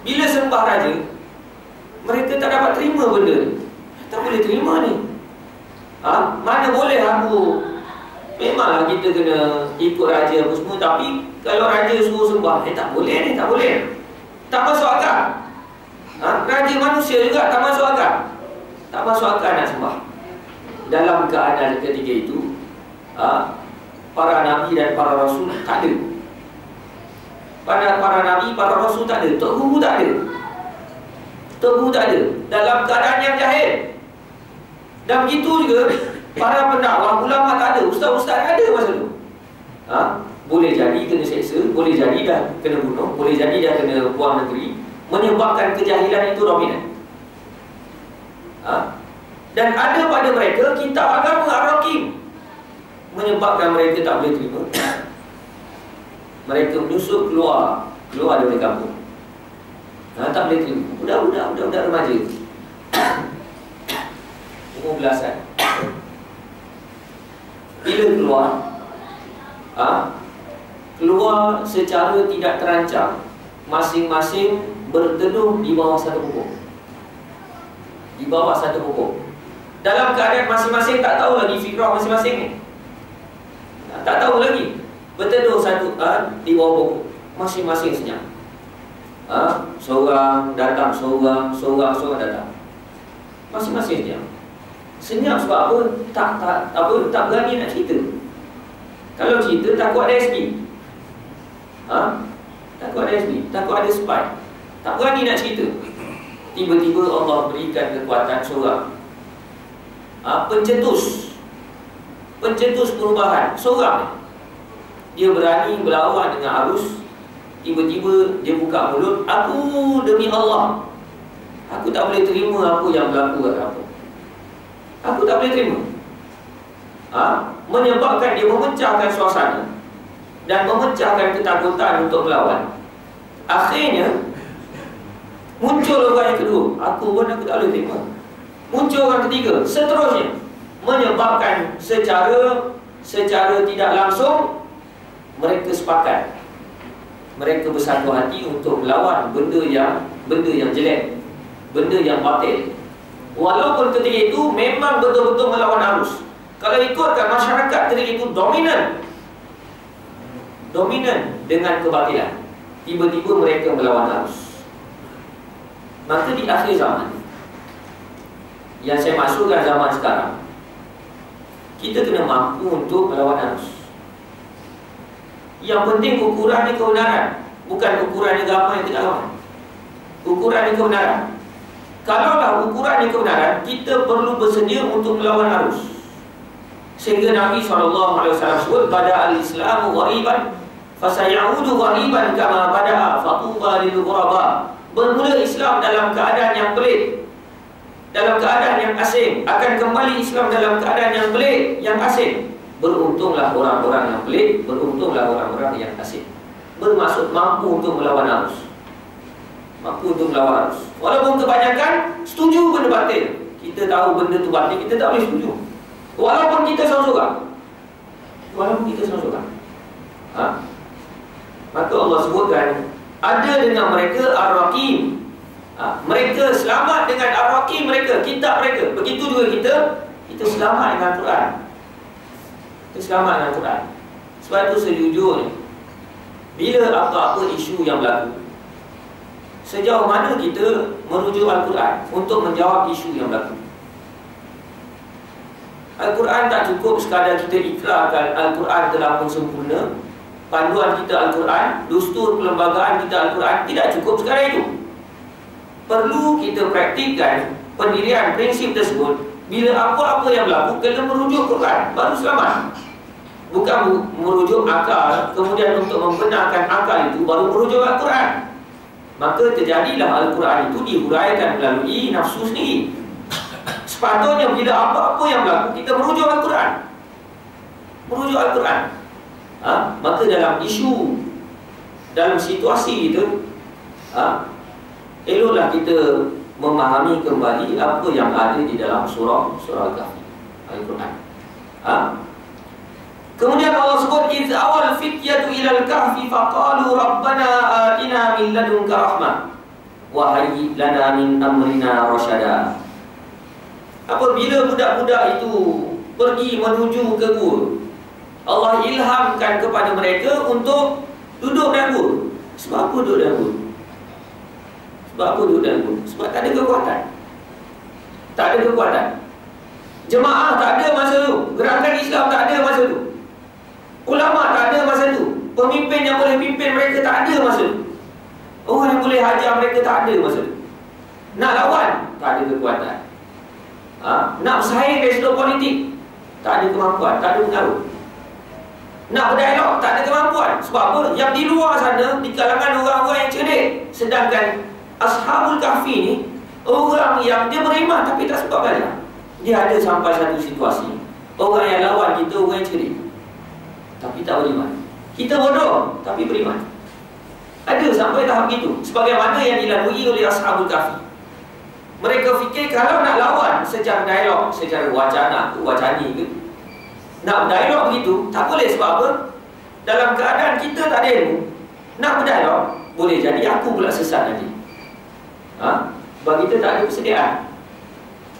Bila sembah raja, mereka tak dapat terima benda ni. Tak boleh terima ni. Mana boleh aku, memanglah kita kena ikut raja apa semua, tapi kalau raja suruh sembah, tak boleh ni, tak boleh. Tak masuk akal. Raja manusia juga, tak masuk akal. Tak masuk akal nak sembah. Dalam keadaan ketika itu, para nabi dan para rasul tak ada. Para nabi, para rasul tak ada. Tok guru tak ada. Tok guru tak ada. Dalam keadaan yang jahil. Dan begitu juga para pendakwah, ulama tak ada. Ustaz-ustaz ada masa tu. Boleh jadi kena seksa, boleh jadi dah kena bunuh, boleh jadi dah kena buang negeri, menyebabkan kejahilan itu dominan. Dan ada pada mereka kitab agama Ar-Raqim, menyebabkan mereka tak boleh terima. Mereka menyusup keluar dari kampung. Tak boleh terima. Budak-budak remaja, umur belasan. Bila keluar secara tidak terancam, masing-masing berteduh di bawah satu pokok. Di bawah satu pokok. Dalam keadaan masing-masing tak tahu lagi fikrah masing-masing ni. Tak tahu lagi. Berteduh satu di bawah pokok. masing-masing senyap. Seorang datang, seorang datang. Masing-masing senyap. Senyap sebab apa? Tak berani nak cerita. Kalau cerita takut ada SP. Takut ada SP, takut ada spy. Tak berani nak cerita. Tiba-tiba Allah berikan kekuatan seorang pencetus perubahan. Seorang dia berani berlawan dengan arus. Tiba-tiba dia buka mulut, aku demi Allah, aku tak boleh terima apa yang berlaku kat aku. Aku tak boleh terima. Menyebabkan dia memecahkan suasana dan memecahkan ketakutan untuk melawan. Akhirnya muncul orang yang kedua, aku tak boleh terima. Muncul orang ketiga, seterusnya, menyebabkan secara tidak langsung mereka sepakat. Mereka bersatu hati untuk melawan benda yang jelek, benda yang batil. Walaupun ketika itu memang betul-betul melawan arus. Kalau ikutkan masyarakat ketika itu dominan dengan kebatilan. Tiba-tiba mereka melawan arus. Maka di akhir zaman, yang saya maksudkan zaman sekarang, kita kena mampu untuk melawan arus. Yang penting ukuran ni kebenaran, bukan ukuran ni agama yang kita lawan. Ukuran ni kebenaran. Kalaulah ukuran ni kebenaran, kita perlu bersedia untuk melawan arus. Sehingga Nabi SAW sebut, "Bada al-Islamu ghariban, fasayaudu ghariban kama bada'a, fatuba lil ghuraba." Bermula Islam dalam keadaan yang pelik, dalam keadaan yang asing, akan kembali Islam dalam keadaan yang pelik, yang asing. Beruntunglah orang-orang yang pelik, beruntunglah orang-orang yang asing. Bermaksud mampu untuk melawan arus. Mampu untuk melawan arus. Walaupun kebanyakan setuju benda batil. Kita tahu benda tu batil, kita tak boleh setuju. Walaupun kita seorang-seorang. Maka Allah sebutkan, ada dengan mereka Ar-Raqim. Mereka selamat dengan Ar-Raqim mereka, kitab mereka. Begitu juga kita selamat dengan Quran. Kita selamat dengan Quran. Sebab itu sejujurnya, bila apa-apa isu yang berlaku, sejauh mana kita merujuk Al-Quran untuk menjawab isu yang berlaku. Al-Quran tak cukup sekadar kita ikrarkan Al-Quran telah pun sempurna. Panduan kita Al-Quran, dustur perlembagaan kita Al-Quran, tidak cukup sekadar itu. Perlu kita praktikkan pendirian prinsip tersebut. Bila apa-apa yang berlaku, kena merujuk Quran, baru selamat. Bukan merujuk akal, kemudian untuk membenarkan akal itu baru merujuk Al-Quran. Maka terjadilah Al-Quran itu dihuraikan melalui nafsu sendiri. Sepatutnya bila apa-apa yang berlaku, kita merujuk Al-Quran. Merujuk Al-Quran. Maka dalam isu, dalam situasi itu, eloklah kita memahami kembali apa yang ada di dalam surah Al-Kahfi, Al-Quran. Kemudian Allah sebut, "Idz awal fityatu ilal kahfi faqalu rabbana atina min ladunka rahmah wa hayyi lana min amrina rasyada." Apabila budak-budak itu pergi menuju ke gua, Allah ilhamkan kepada mereka untuk duduk dalam gua. Sebab apa duduk dalam gua? Sebab tak ada kekuatan. Jemaah tak ada masa tu. Gerakan Islam tak ada masa tu. Ulama tak ada masa tu. Pemimpin yang boleh pimpin mereka tak ada masa tu. Orang yang boleh hajar mereka tak ada masa tu. Nak lawan, tak ada kekuatan. Nak bersaing dari sudut politik, tak ada kemampuan, tak ada pengaruh. Nak berdialog, tak ada kemampuan. Sebab apa? Yang di luar sana, di kalangan orang-orang yang cerdik. Sedangkan Ashabul Kahfi ni, orang yang dia beriman tapi tak sempat belajar. Dia ada sampai satu situasi, orang yang lawan kita, orang yang cerdik, tapi tak beriman. Kita bodoh tapi beriman. Ada sampai tahap itu. Sebagaimana yang dilalui oleh Ashabul Kahfi. Mereka fikir kalau nak lawan secara dialog, secara wacani ke, nak berdialog begitu, tak boleh. Sebab apa? Dalam keadaan kita tak ada ilmu, nak berdialog, boleh jadi aku pula sesat nanti. Sebab kita tak ada persediaan.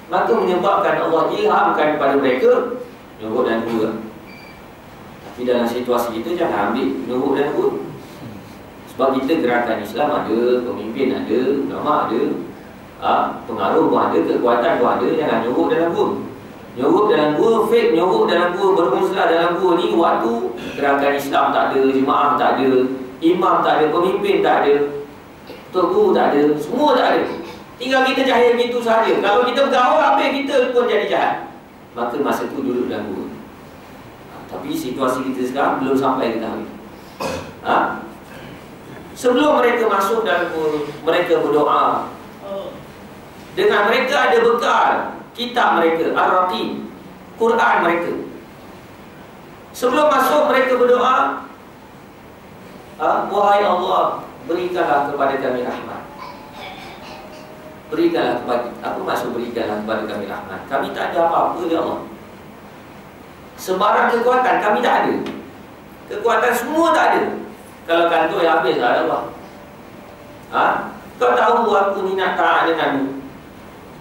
Maka menyebabkan Allah ilhamkan kepada mereka nurut dan gua. Tapi dalam situasi kita jangan ambil nurut dan gua. Sebab kita gerakan Islam ada, pemimpin ada, ulama ada, pengaruh pun ada, kekuatan pun ada. Jangan nyorok dalam gua. Nyorok dalam gua, fake nyorok dalam gua, bermuslah dalam gua ni. Waktu gerakan Islam tak ada, jemaah tak ada, imam tak ada, pemimpin tak ada, tok guru tak ada, semua tak ada. Tinggal kita jahil gitu sahaja. Kalau kita bergaul, habis kita pun jadi jahat. Maka masa tu duduk dalam gua. Tapi situasi kita sekarang belum sampai ke tahap itu. Sebelum mereka masuk dalam gua, mereka berdoa. Dengan mereka ada bekal kitab mereka, Ar-Raqib, Quran mereka. Sebelum masuk mereka berdoa, wahai Allah, berikanlah kepada kami rahmat. Berikanlah kepada, apa maksud berikanlah kepada kami rahmat? Kami tak ada apa-apa, ya Allah. Sebarang kekuatan kami tak ada. Kekuatan semua tak ada. Kalau kantor yang habis lah, ya Allah. Kau tahu aku ni nak taat denganmu,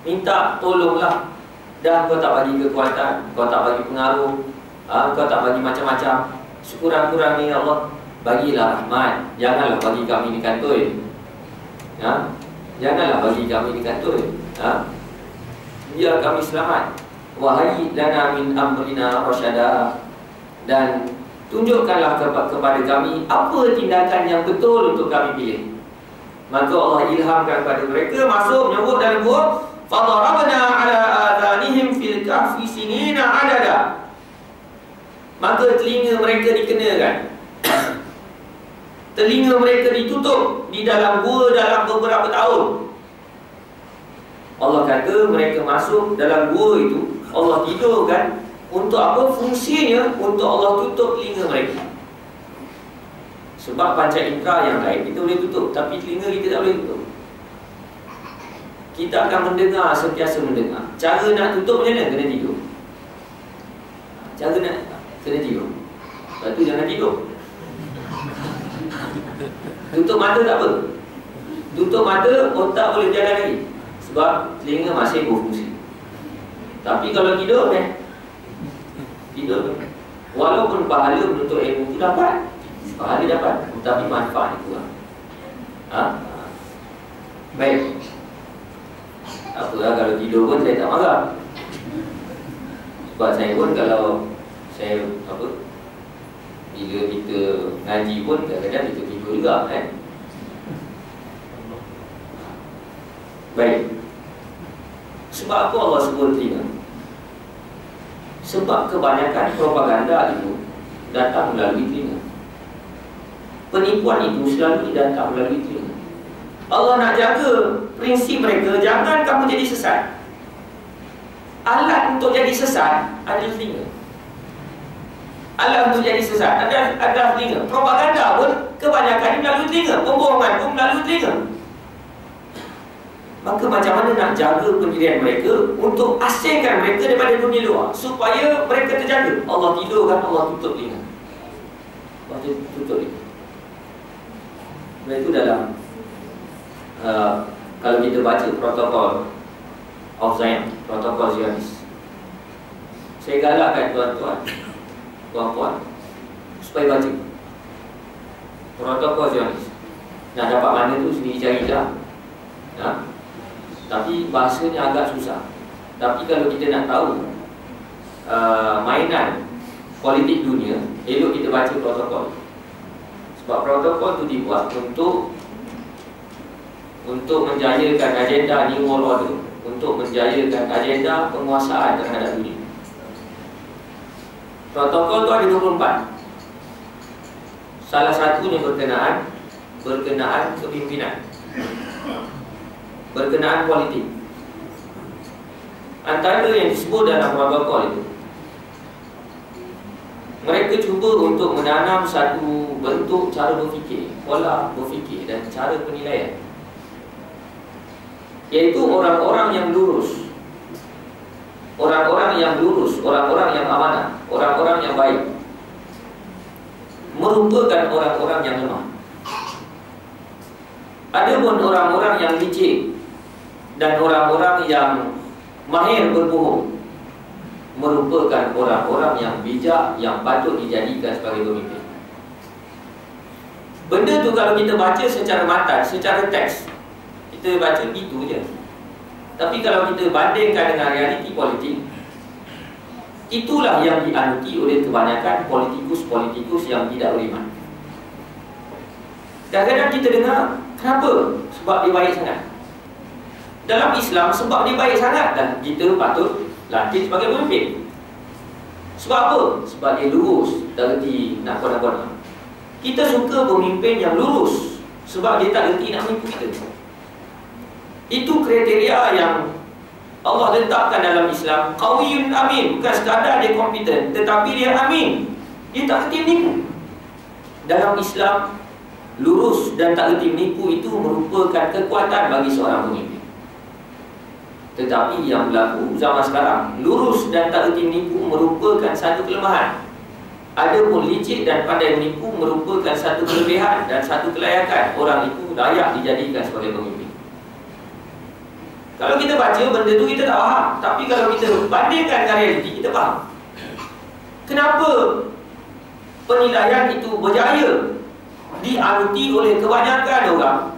minta tolonglah. Dan kau tak bagi kekuatan, kau tak bagi pengaruh, kau tak bagi macam-macam. Sekurang-kurangnya, ya Allah, bagilah rahmat. Janganlah bagi kami di kantor. Janganlah bagi kami di kantor. Biar kami selamat. Wahai lana min amrina rasyada. Dan tunjukkanlah kepada kami apa tindakan yang betul untuk kami pilih. Maka Allah ilhamkan kepada mereka, masuk menyebut dalam gua, fadarabna ala adhanihim fil kahfi sinina adada. Maka telinga mereka dikenakan. Telinga mereka ditutup di dalam gua dalam beberapa tahun. Allah kata mereka masuk dalam gua itu, Allah tidurkan. Untuk apa fungsinya? Untuk Allah tutup telinga mereka. Sebab panca indera yang lain kita boleh tutup, tapi telinga kita tak boleh tutup. Kita akan mendengar, sentiasa mendengar. Cara nak tutup macam mana? Kena tidur. Cara nak kena tidur. Lepas tu jangan tidur. Tutup mata tak apa. Tutup mata, otak boleh jalan lagi. Sebab telinga masih berfungsi. Tapi kalau tidur, tidur. Walaupun pahala menuntut ilmu itu dapat, pahala dapat, tapi manfaat itu kurang. Baik. Apalah kalau tidur pun saya tak marah. Sebab saya pun kalau saya bila kita ngaji pun kadang-kadang kita tidur juga kan. Baik. Sebab apa Allah sebut telinga? Sebab kebanyakan propaganda itu datang melalui telinga. Penipuan itu selalu datang melalui telinga. Allah nak jaga prinsip mereka, jangan kamu jadi sesat. Alat untuk jadi sesat adalah telinga. Alat untuk jadi sesat adalah telinga. Propaganda pun kebanyakan melalui telinga. Pembohongan pun melalui telinga. Maka macam mana nak jaga pendirian mereka untuk asingkan mereka daripada dunia luar, supaya mereka terjaga? Allah tidurkan, Allah tutup telinga. Allah tutup telinga. Itu dalam kalau kita baca protokol of Zion, protokol Zionis, saya galakkan tuan-tuan, puan-puan supaya baca protokol Zionis. Nak dapat mana tu sendiri carilah. Tapi bahasanya agak susah. Tapi kalau kita nak tahu mainan politik dunia, elok kita baca protokol. Sebab protokol itu dibuat untuk menjayakan agenda New World Order, untuk menjayakan agenda penguasaan terhadap dunia. Protokol itu ada 24. Salah satunya berkenaan kepimpinan, berkenaan politik. Antara yang disebut dalam protokol itu, mereka cuba untuk menanam satu bentuk cara berfikir, pola berfikir dan cara penilaian, iaitu orang-orang yang lurus, orang-orang yang lurus, orang-orang yang amanah, orang-orang yang baik merupakan orang-orang yang lemah. Adapun orang-orang yang licik dan orang-orang yang mahir berbohong merupakan orang-orang yang bijak yang patut dijadikan sebagai pemimpin. Benda tu kalau kita baca secara matan, secara teks, kita baca itu je. Tapi kalau kita bandingkan dengan realiti politik, itulah yang dianuti oleh kebanyakan politikus-politikus yang tidak beriman. Kadang-kadang kita dengar, kenapa? Sebab dia baik sangat. Dalam Islam, sebab dia baik sangat dan kita patut lantik sebagai pemimpin. Sebab apa? Sebab dia lurus, tak reti nak kona-kona. Kita suka pemimpin yang lurus, sebab dia tak reti nak menipu kita. Itu kriteria yang Allah letakkan dalam Islam. Qawiyun amin, bukan sekadar dia kompeten, tetapi dia amin. Dia tak reti menipu. Dalam Islam, lurus dan tak reti menipu itu merupakan kekuatan bagi seorang pemimpin. Tetapi yang berlaku zaman sekarang, lurus dan tak reti menipu merupakan satu kelemahan. Adapun licik dan pandai menipu merupakan satu kelebihan dan satu kelayakan. Orang itu layak dijadikan sebagai pemimpin. Kalau kita baca benda tu kita tak faham, tapi kalau kita bandingkan dengan realiti, kita faham. Kenapa penilaian itu berjaya dianuti oleh kebanyakan orang?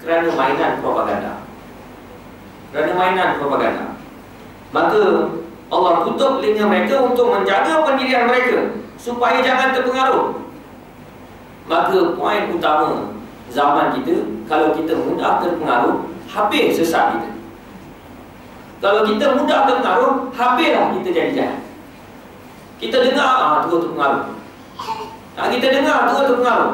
Kerana mainan propaganda. Maka Allah tutup telinga mereka untuk menjaga pendirian mereka supaya jangan terpengaruh. Maka poin utama zaman kita, kalau kita mudah terpengaruh, habis sesat kita. Kalau kita mudah terpengaruh, habislah kita jadi jahat. Kita dengar, terus terpengaruh. Kita dengar, terus terpengaruh.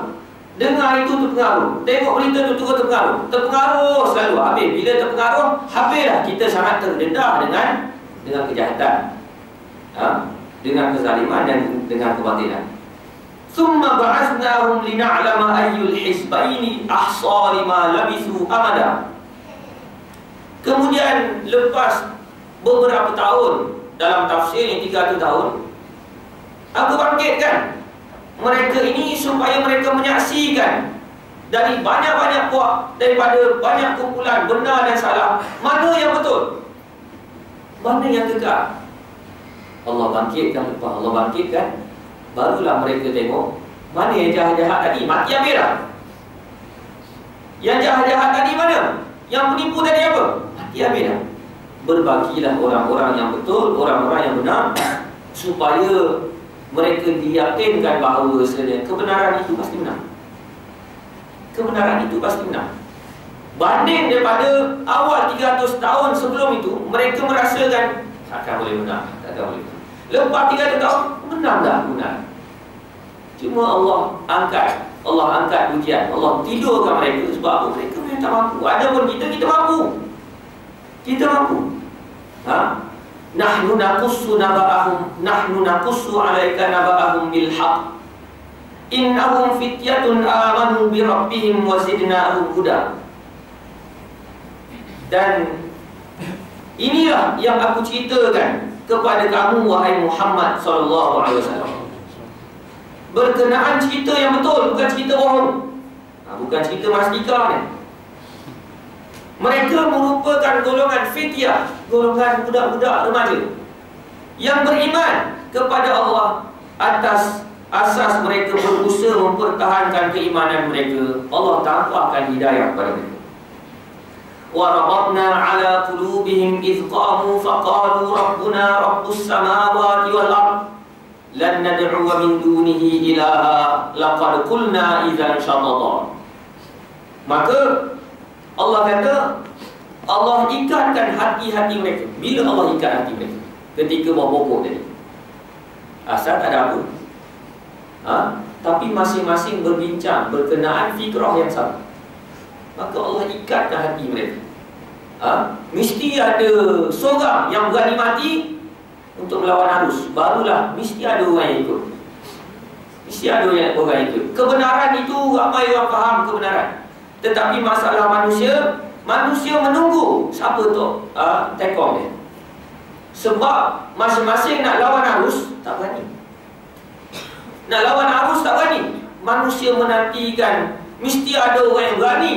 Dengar itu terpengaruh. Tengok berita itu terus terpengaruh. Terpengaruh selalu. Habis. Bila terpengaruh, habislah kita sangat terdedah dengan kejahatan, dengan kezaliman dan dengan kebatilan. Summa ba'athnahum lina'lama ayyul hizbaini ahsa lima labisu amada. Kemudian lepas beberapa tahun, dalam tafsir yang 300 tahun, aku bangkitkan mereka ini supaya mereka menyaksikan dari banyak-banyak puak, daripada banyak kumpulan benar dan salah, mana yang betul, mana yang kekal. Allah bangkitkan, lepas Allah bangkitkan, barulah mereka tengok mana yang jahat-jahat tadi, mati habislah. Yang jahat-jahat tadi mana? Yang menipu tadi apa? Mati habislah. Berbagilah orang-orang yang betul, orang-orang yang benar, supaya mereka diyakinkan bahawa kebenaran itu pasti menang. Kebenaran itu pasti menang. Banding daripada awal 300 tahun sebelum itu, mereka merasakan takkan boleh menang, takkan boleh menang. Lepas 300 tahun, menang dah, benar. Cuma Allah angkat ujian, Allah tidurkan mereka. Sebab apa? Mereka memang tak mampu. Adapun kita mampu. Kita mampu. Nahnu naqussu alaika naba'ahum bil haqq. Innahum fityatun amanu bi rabbihim wa zidnahum huda. Dan inilah yang aku ceritakan kepada kamu, wahai Muhammad sallallahu alaihi wasallam, berkenaan cerita yang betul, bukan cerita bohong, bukan cerita mastika ni. Mereka merupakan golongan fityah, golongan budak-budak remaja yang beriman kepada Allah atas asas mereka berusaha mempertahankan keimanan mereka. Allah tampakkan hidayah kepada mereka. Wa rabbna ala qulubihim idh qamu faqalu rabbuna rabbus samawati wal ard lan nad'u min dunihi ilaha laqad qulna idzan syatata. Maka Allah kata, Allah ikatkan hati-hati mereka. Bila Allah ikat hati mereka? Ketika buah pokok tadi. Asal tak ada apa, tapi masing-masing berbincang berkenaan fikrah yang sama. Maka Allah ikatkan hati mereka. Mesti ada seorang yang berani mati untuk melawan arus, barulah mesti ada orang yang ikut. Mesti ada orang yang ikut. Kebenaran itu ramai orang faham kebenaran. Tetapi masalah manusia menunggu siapa tu tekong dia. Sebab masing-masing nak lawan arus tak berani. Nak lawan arus tak berani. Manusia menantikan mesti ada orang yang berani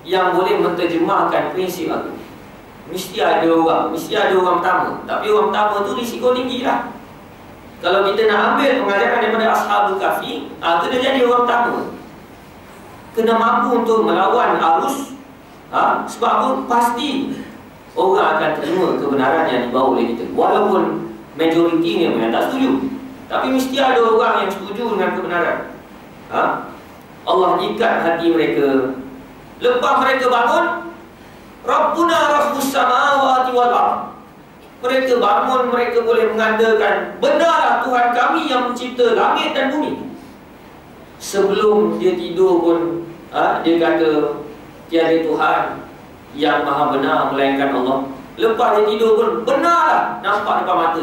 yang boleh menterjemahkan prinsip aku. Mesti ada orang pertama. Tapi orang pertama tu risiko tinggi lah. Kalau kita nak ambil pengajaran daripada Ashabul Kahfi, itu dia jadi orang pertama. kena mampu untuk melawan arus. Sebab apa? Pasti orang akan terima kebenaran yang dibawa oleh kita, walaupun majoritinya yang tak setuju. Tapi mesti ada orang yang setuju dengan kebenaran. Allah ikat hati mereka. Lepas mereka bangun, Rabbuna Rabbus samawati wal ardh. Mereka bangun, mereka boleh mengatakan, benarlah Tuhan kami yang mencipta langit dan bumi. Sebelum dia tidur pun dia kata tiada Tuhan yang maha benar melainkan Allah. Lepas dia tidur pun benarlah, nampak depan mata.